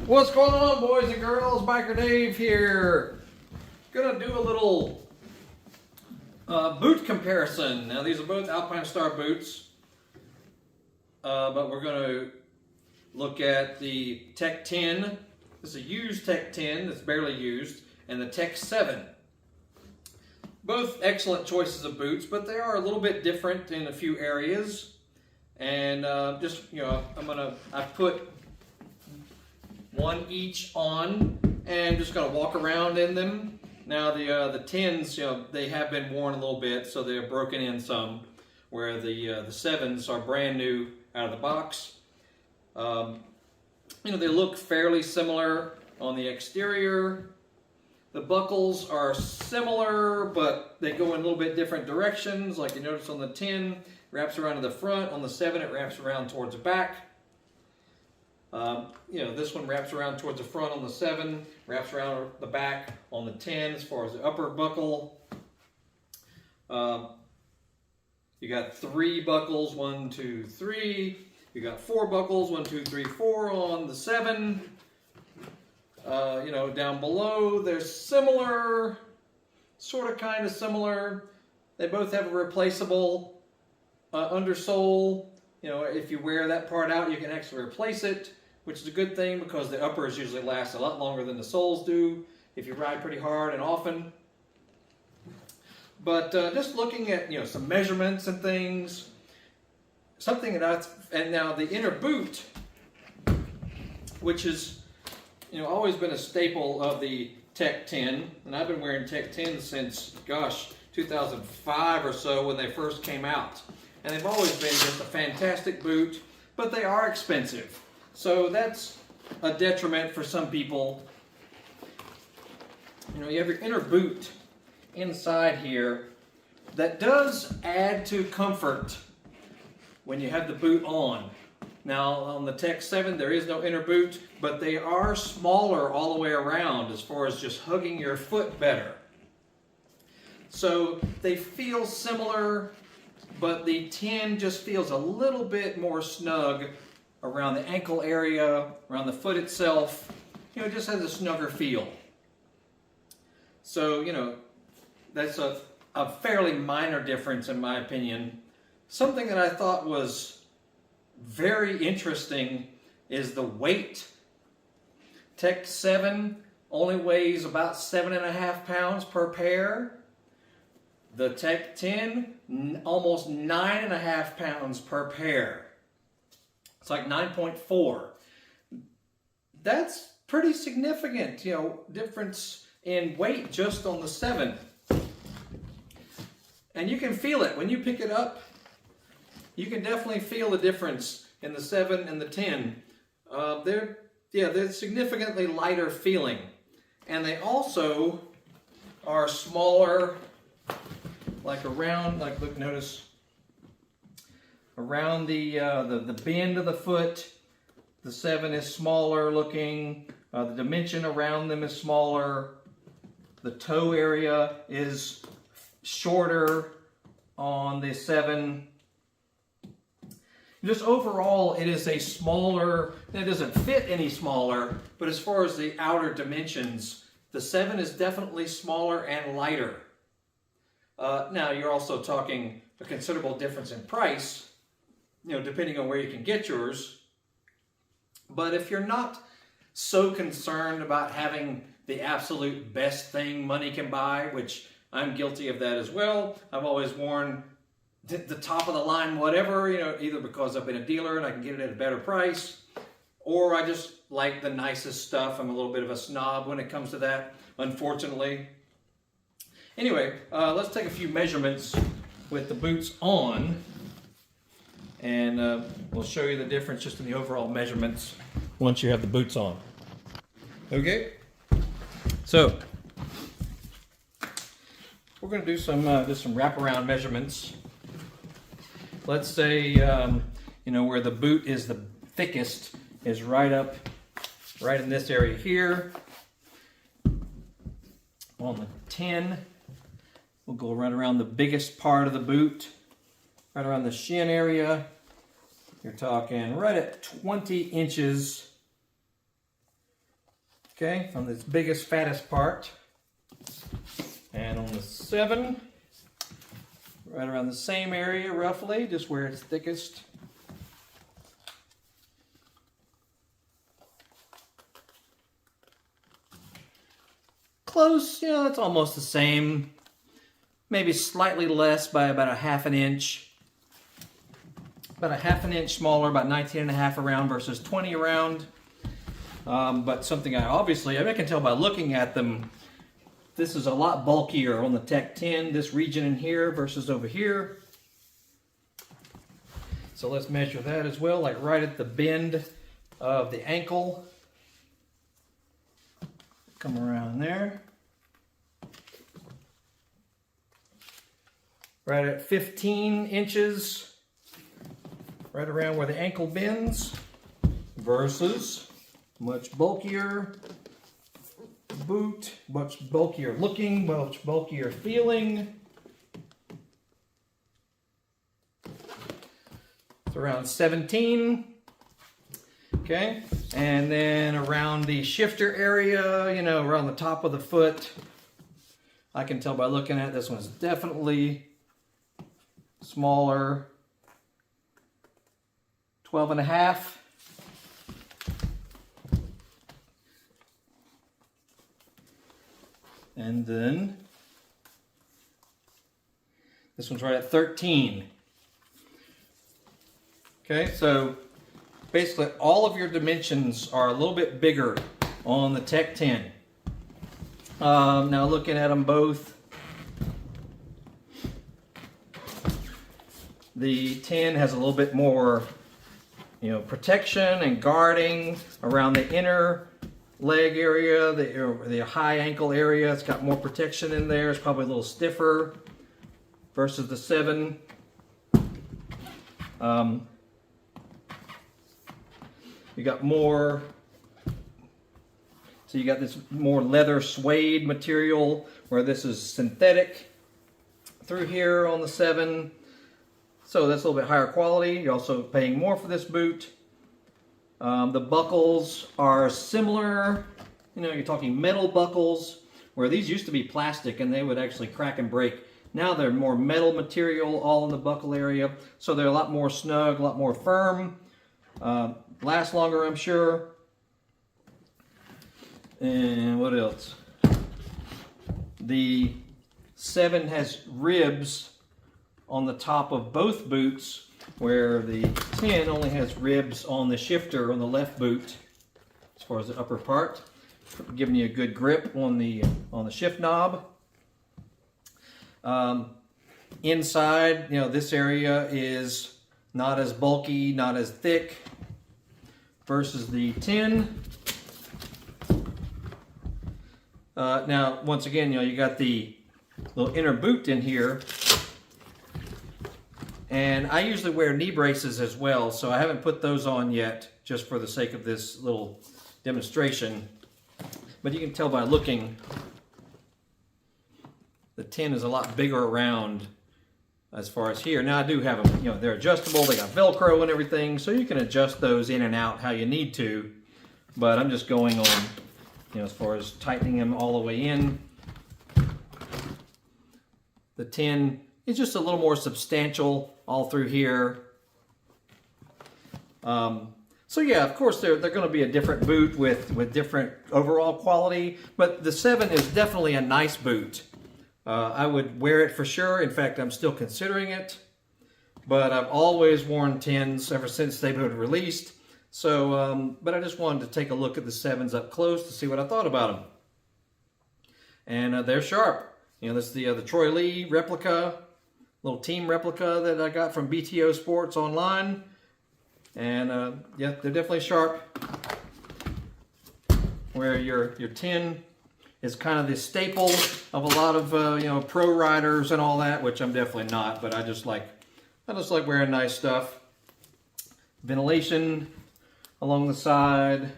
What's going on, boys and girls? Biker Dave here. Gonna do a little boot comparison. Now these are both Alpinestars boots, but we're gonna look at the Tech 10. This is a used Tech 10 that's barely used, and the Tech 7. Both excellent choices of boots, but they are a little bit different in a few areas. And I've put one each on, and just gonna walk around in them. Now the 10s, they have been worn a little bit, so they're broken in some, where the 7s are brand new out of the box. They look fairly similar on the exterior. The buckles are similar, but they go in a little bit different directions. Like you notice on the 10, wraps around to the front. On the 7, it wraps around towards the back. This one wraps around towards the front on the 7, wraps around the back on the 10 as far as the upper buckle. You got 3 buckles, 1, 2, 3. You got 4 buckles, 1, 2, 3, 4 on the 7. Down below, they're similar, sort of kind of similar. They both have a replaceable undersole. If you wear that part out, you can actually replace it, which is a good thing because the uppers usually last a lot longer than the soles do if you ride pretty hard and often. But just looking at some measurements and things, something that and now the inner boot, which is always been a staple of the Tech 10, and I've been wearing Tech 10 since 2005 or so when they first came out. And they've always been just a fantastic boot, but they are expensive. So that's a detriment for some people. You have your inner boot inside here that does add to comfort when you have the boot on. Now on the Tech 7 there is no inner boot, but they are smaller all the way around as far as just hugging your foot better. So they feel similar, but the 10 just feels a little bit more snug around the ankle area, around the foot itself. It just has a snugger feel. So, that's a fairly minor difference in my opinion. Something that I thought was very interesting is the weight. Tech 7 only weighs about 7.5 pounds per pair. The Tech 10, almost 9.5 pounds per pair. It's like 9.4. That's pretty significant, difference in weight just on the 7. And you can feel it when you pick it up. You can definitely feel the difference in the 7 and the 10. They're significantly lighter feeling, and they also are smaller. Notice around the bend of the foot, the 7 is smaller looking. The dimension around them is smaller. The toe area is shorter on the 7. Just overall, it is a smaller. It doesn't fit any smaller, but as far as the outer dimensions, the 7 is definitely smaller and lighter. Now, you're also talking a considerable difference in price, depending on where you can get yours. But if you're not so concerned about having the absolute best thing money can buy, which I'm guilty of that as well, I've always worn the top of the line whatever, either because I've been a dealer and I can get it at a better price, or I just like the nicest stuff. I'm a little bit of a snob when it comes to that, unfortunately. Anyway, let's take a few measurements with the boots on, and we'll show you the difference just in the overall measurements once you have the boots on. Okay, so we're going to do some wraparound measurements. Let's say where the boot is the thickest is right in this area here. On the 10, we'll go right around the biggest part of the boot, right around the shin area. You're talking right at 20 inches Okay, on this biggest, fattest part. And on the 7, right around the same area roughly, just where it's thickest. Close, you know, it's almost the same. Maybe slightly less by about a ½ inch. About a ½ inch smaller, about 19.5 around versus 20 around. But something I can tell by looking at them, this is a lot bulkier on the Tech 10, this region in here versus over here. So let's measure that as well, like right at the bend of the ankle. Come around there. Right at 15 inches, right around where the ankle bends, versus much bulkier boot, much bulkier looking, much bulkier feeling. It's around 17. Okay, and then around the shifter area, you know, around the top of the foot, I can tell by looking at it, this one's definitely smaller. 12.5. And then this one's right at 13. Okay, so basically all of your dimensions are a little bit bigger on the Tech 10. Now looking at them both, the 10 has a little bit more, you know, protection and guarding around the inner leg area, the high ankle area. It's got more protection in there. It's probably a little stiffer versus the 7. You got more, so you got this more leather suede material where this is synthetic through here on the 7. So that's a little bit higher quality. You're also paying more for this boot. The buckles are similar. You know, you're talking metal buckles, where these used to be plastic and they would actually crack and break. Now they're more metal material all in the buckle area. So they're a lot more snug, a lot more firm. Last longer, I'm sure. And what else? The 7 has ribs on the top of both boots, where the 10 only has ribs on the shifter on the left boot, as far as the upper part, giving you a good grip on the shift knob. Inside, you know, this area is not as bulky, not as thick versus the 10. Now, once again, you know, you got the little inner boot in here. And I usually wear knee braces as well, so I haven't put those on yet, just for the sake of this little demonstration. But you can tell by looking, the 10 is a lot bigger around as far as here. Now I do have them, you know, they're adjustable, they got Velcro and everything, so you can adjust those in and out how you need to. But I'm just going on, you know, as far as tightening them all the way in. The 10 is just a little more substantial all through here. So yeah, of course they're going to be a different boot with different overall quality, but the 7 is definitely a nice boot. I would wear it for sure. In fact, I'm still considering it, but I've always worn 10s ever since they've been released. So, but I just wanted to take a look at the 7s up close to see what I thought about them. And they're sharp. You know, this is the Troy Lee replica, little team replica that I got from BTO Sports online. And yeah, they're definitely sharp. Where your 10 is kind of the staple of a lot of you know, pro riders and all that, which I'm definitely not, but I just like wearing nice stuff. Ventilation along the side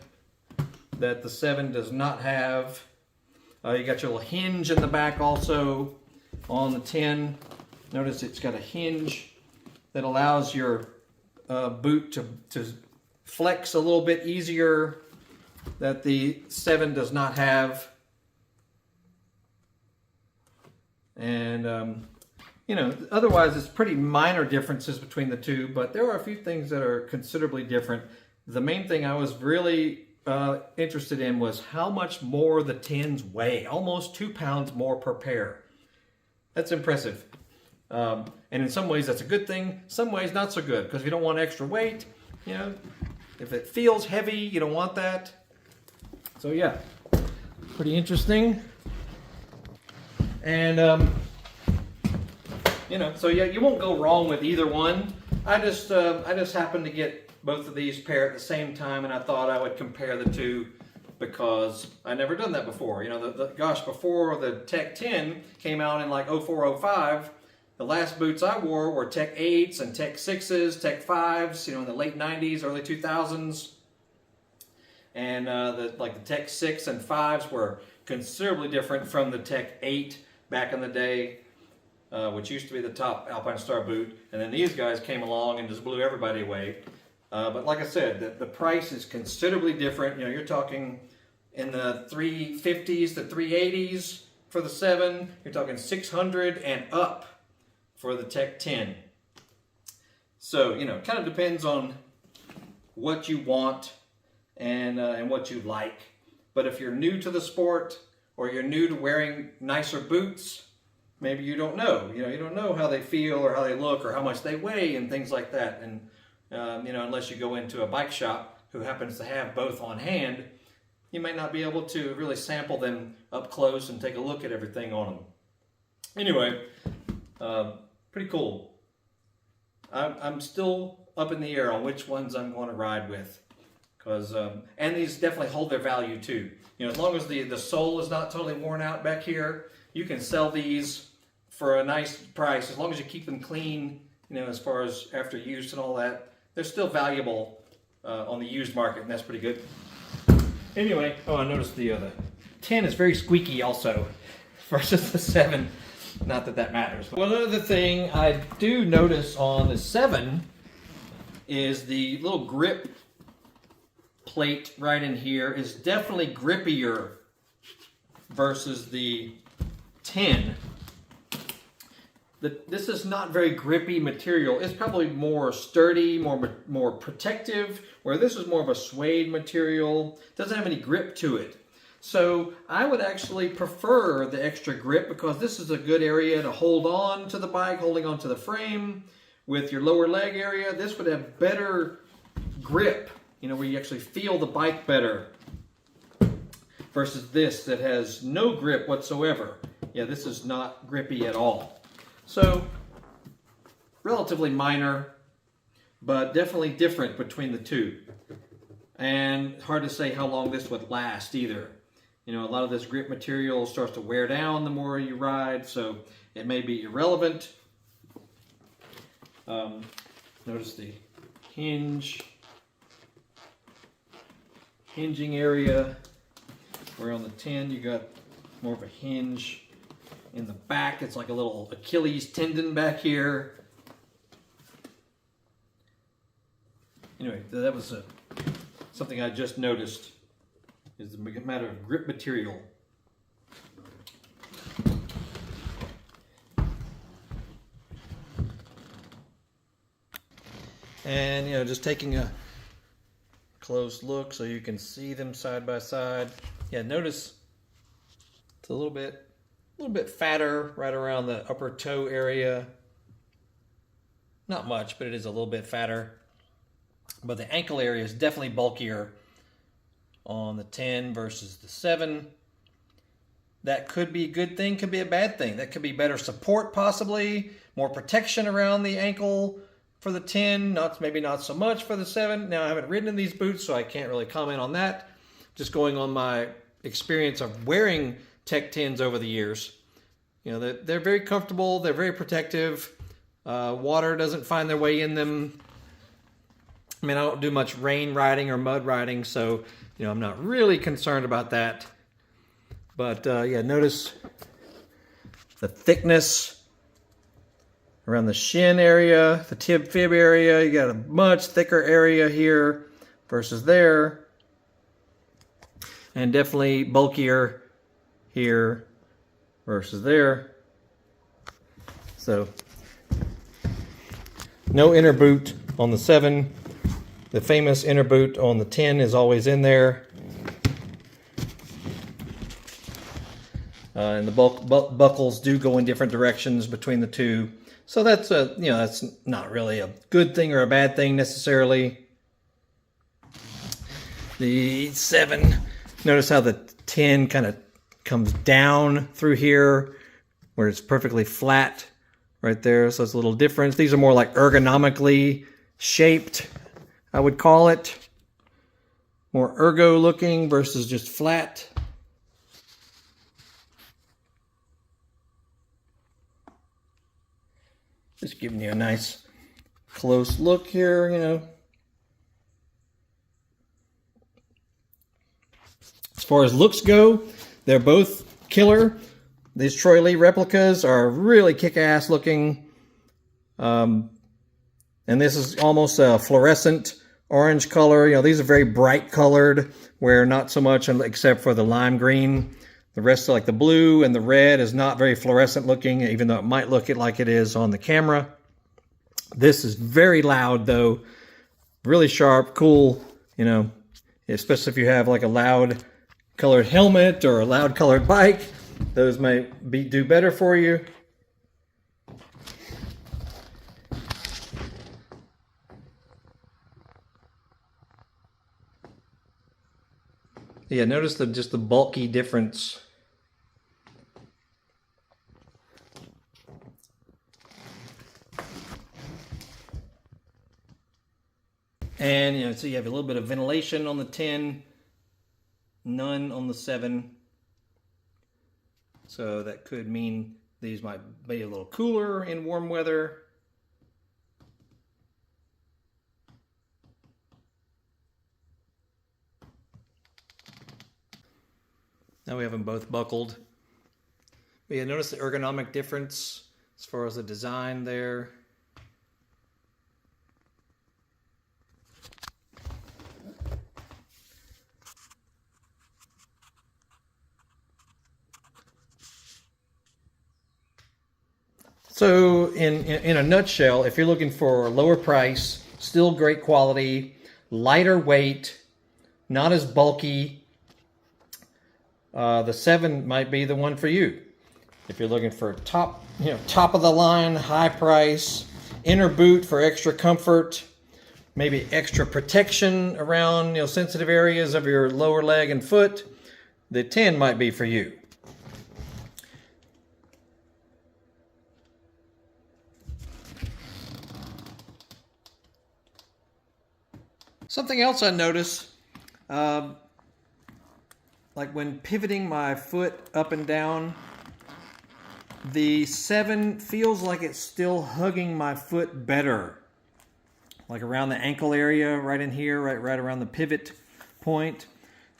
that the 7 does not have. You got your little hinge in the back also on the 10. Notice it's got a hinge that allows your boot to flex a little bit easier that the 7 does not have. And, you know, otherwise it's pretty minor differences between the two, but there are a few things that are considerably different. The main thing I was really interested in was how much more the 10s weigh. Almost 2 pounds more per pair. That's impressive. And in some ways that's a good thing, some ways not so good, because if you don't want extra weight, you know, if it feels heavy, you don't want that. So yeah, pretty interesting. And you know, so yeah, you won't go wrong with either one. I just happened to get both of these pair at the same time, and I thought I would compare the two because I never done that before. You know, gosh, before the Tech 10 came out in like 04, 05, the last boots I wore were Tech 8s and Tech 6s, Tech 5s, you know, in the late 90s, early 2000s. And the Tech 6 and 5s were considerably different from the Tech 8 back in the day, which used to be the top Alpinestars boot. And then these guys came along and just blew everybody away. But like I said, the price is considerably different. You know, you're talking in the 350s to 380s for the 7. You're talking 600 and up for the Tech 10. So, you know, it kind of depends on what you want and what you like. But if you're new to the sport or you're new to wearing nicer boots, maybe you don't know. You know, you don't know how they feel or how they look or how much they weigh and things like that. And you know, unless you go into a bike shop who happens to have both on hand, you may not be able to really sample them up close and take a look at everything on them. Anyway, pretty cool. I'm still up in the air on which ones I'm going to ride with, because and these definitely hold their value too. You know, as long as the sole is not totally worn out back here, you can sell these for a nice price as long as you keep them clean. You know, as far as after use and all that, they're still valuable on the used market, and that's pretty good. Anyway, oh, I noticed the 10 is very squeaky also versus the 7. Not that that matters. One other thing I do notice on the 7 is the little grip plate right in here is definitely grippier versus the 10. This is not very grippy material. It's probably more sturdy, more protective, where this is more of a suede material. Doesn't have any grip to it. So I would actually prefer the extra grip, because this is a good area to hold on to the bike, holding on to the frame. With your lower leg area, this would have better grip, you know, where you actually feel the bike better, versus this that has no grip whatsoever. Yeah, this is not grippy at all. So, relatively minor, but definitely different between the two. And hard to say how long this would last either. You know, a lot of this grip material starts to wear down the more you ride, so it may be irrelevant. Notice the hinging area, where on the 10 you got more of a hinge in the back. It's like a little Achilles tendon back here. Anyway, that was something I just noticed, is the matter of grip material. And, you know, just taking a close look so you can see them side by side. Yeah, notice it's a little bit fatter right around the upper toe area. Not much, but it is a little bit fatter. But the ankle area is definitely bulkier on the 10 versus the 7. That could be a good thing, could be a bad thing. That could be better support possibly, more protection around the ankle for the 10, maybe not so much for the 7. Now, I haven't ridden in these boots, so I can't really comment on that. Just going on my experience of wearing Tech 10s over the years. You know, they're very comfortable, they're very protective. Water doesn't find their way in them. I mean, I don't do much rain riding or mud riding, so, you know, I'm not really concerned about that. But, yeah, notice the thickness around the shin area, the tib-fib area. You got a much thicker area here versus there. and definitely bulkier here versus there. So no inner boot on the 7. The famous inner boot on the 10 is always in there. And the buckles do go in different directions between the two. So that's that's not really a good thing or a bad thing necessarily. The 7, notice how the 10 kind of comes down through here where it's perfectly flat right there. So it's a little different. These are more like ergonomically shaped, I would call it. More ergo looking versus just flat. Just giving you a nice close look here, you know. As far as looks go, they're both killer. These Troy Lee replicas are really kick-ass looking. And this is almost a fluorescent orange color. You know, these are very bright colored, where not so much except for the lime green. The rest, like the blue and the red, is not very fluorescent looking, even though it might look like it is on the camera. This is very loud, though. Really sharp, cool, you know, especially if you have like a loud colored helmet or a loud colored bike. Those may do better for you. Yeah, notice just the bulky difference. And you know, so you have a little bit of ventilation on the 10, none on the 7. So that could mean these might be a little cooler in warm weather. Now we have them both buckled. But yeah, notice the ergonomic difference as far as the design there. So in a nutshell, if you're looking for lower price, still great quality, lighter weight, not as bulky, the 7 might be the one for you. If you're looking for top of the line, high price, inner boot for extra comfort, maybe extra protection around sensitive areas of your lower leg and foot, the 10 might be for you. Something else I notice, like when pivoting my foot up and down, the 7 feels like it's still hugging my foot better. Like around the ankle area, right in here, right around the pivot point.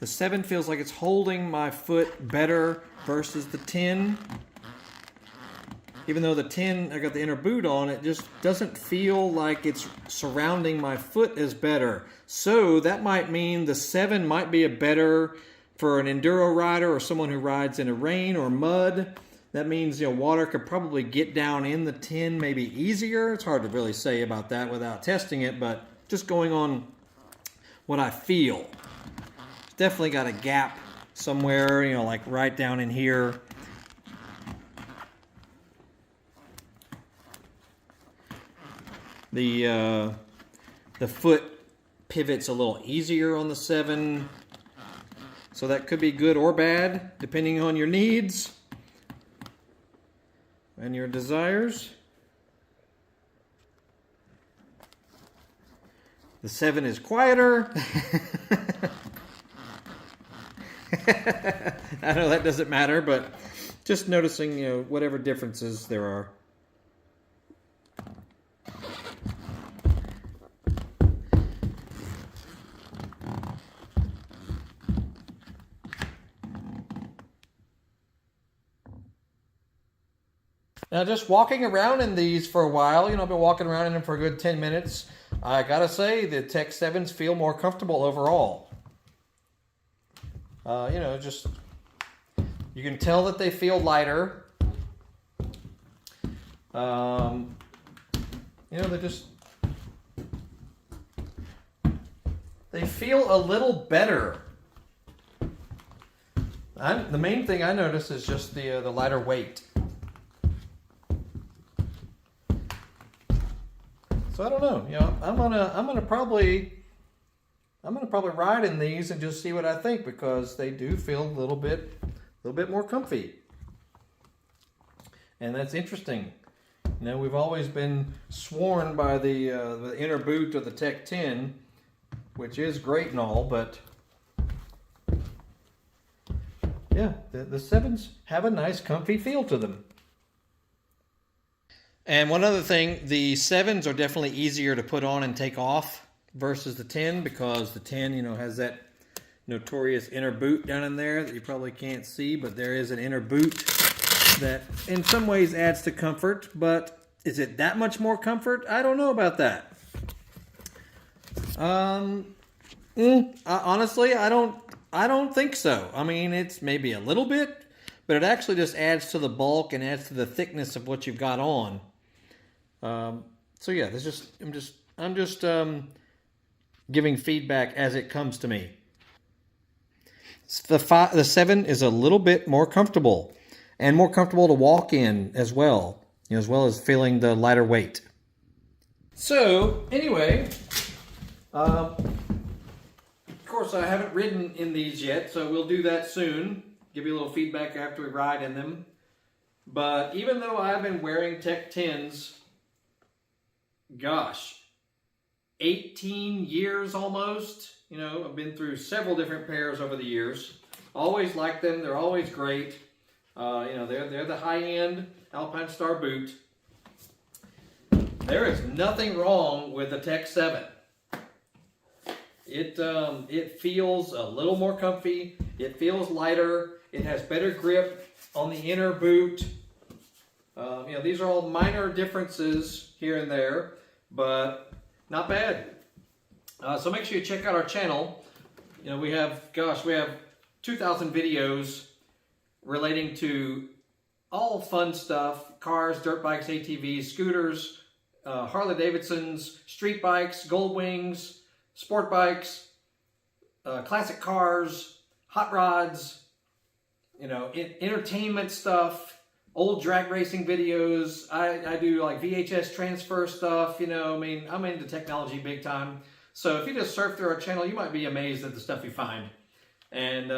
The 7 feels like it's holding my foot better versus the 10. Even though the 10, I got the inner boot on, it just doesn't feel like it's surrounding my foot as better. So that might mean the 7 might be a better for an enduro rider or someone who rides in a rain or mud. That means water could probably get down in the 10 maybe easier. It's hard to really say about that without testing it, but just going on what I feel. Definitely got a gap somewhere, like right down in here. The foot pivots a little easier on the 7, so that could be good or bad depending on your needs and your desires. The 7 is quieter. I know that doesn't matter, but just noticing whatever differences there are. Now, just walking around in these for a while, I've been walking around in them for a good 10 minutes. I gotta say, the Tech 7s feel more comfortable overall. You know, just you can tell that they feel lighter. You know, they feel a little better. The main thing I notice is just the lighter weight. So I don't know. You know, I'm gonna probably ride in these and just see what I think, because they do feel a little bit more comfy, and that's interesting. You know, we've always been sworn by the inner boot of the Tech 10, which is great and all, but yeah, the 7s have a nice comfy feel to them. And one other thing, the 7s are definitely easier to put on and take off versus the 10, because the 10, you know, has that notorious inner boot down in there that you probably can't see, but there is an inner boot that in some ways adds to comfort, but is it that much more comfort? I don't know about that. Honestly, I don't think so. I mean, it's maybe a little bit, but it actually just adds to the bulk and adds to the thickness of what you've got on. So yeah, I'm just giving feedback as it comes to me. The 7 is a little bit more comfortable, and more comfortable to walk in as well, you know, as well as feeling the lighter weight. So anyway, of course I haven't ridden in these yet, so we'll do that soon. Give you a little feedback after we ride in them. But even though I've been wearing Tech 10s, gosh, 18 years almost. You know, I've been through several different pairs over the years. Always liked them. They're always great. You know, they're the high-end Alpinestars boot. There is nothing wrong with the Tech 7. It feels a little more comfy. It feels lighter. It has better grip on the inner boot. You know, these are all minor differences here and there, but not bad. So make sure you check out our channel. You know, we have 2,000 videos relating to all fun stuff: cars, dirt bikes, ATVs, scooters, Harley Davidsons, street bikes, gold wings, sport bikes, classic cars, hot rods, you know, entertainment stuff, old drag racing videos. I do like VHS transfer stuff, you know. I mean, I'm into technology big time. So if you just surf through our channel, you might be amazed at the stuff you find. And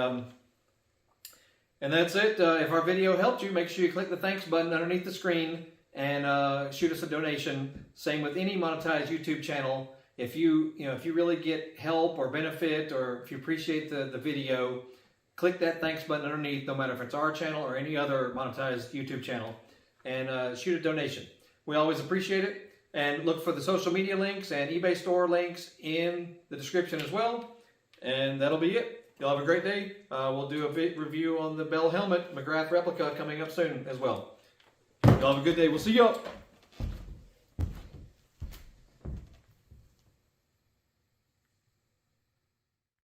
that's it. If our video helped you, make sure you click the thanks button underneath the screen and shoot us a donation. Same with any monetized YouTube channel. If you really get help or benefit, or if you appreciate the video, click that thanks button underneath, no matter if it's our channel or any other monetized YouTube channel, and shoot a donation. We always appreciate it. And look for the social media links and eBay store links in the description as well. And that'll be it. You'll have a great day. We'll do a review on the Bell helmet, McGrath replica, coming up soon as well. Y'all have a good day. We'll see y'all.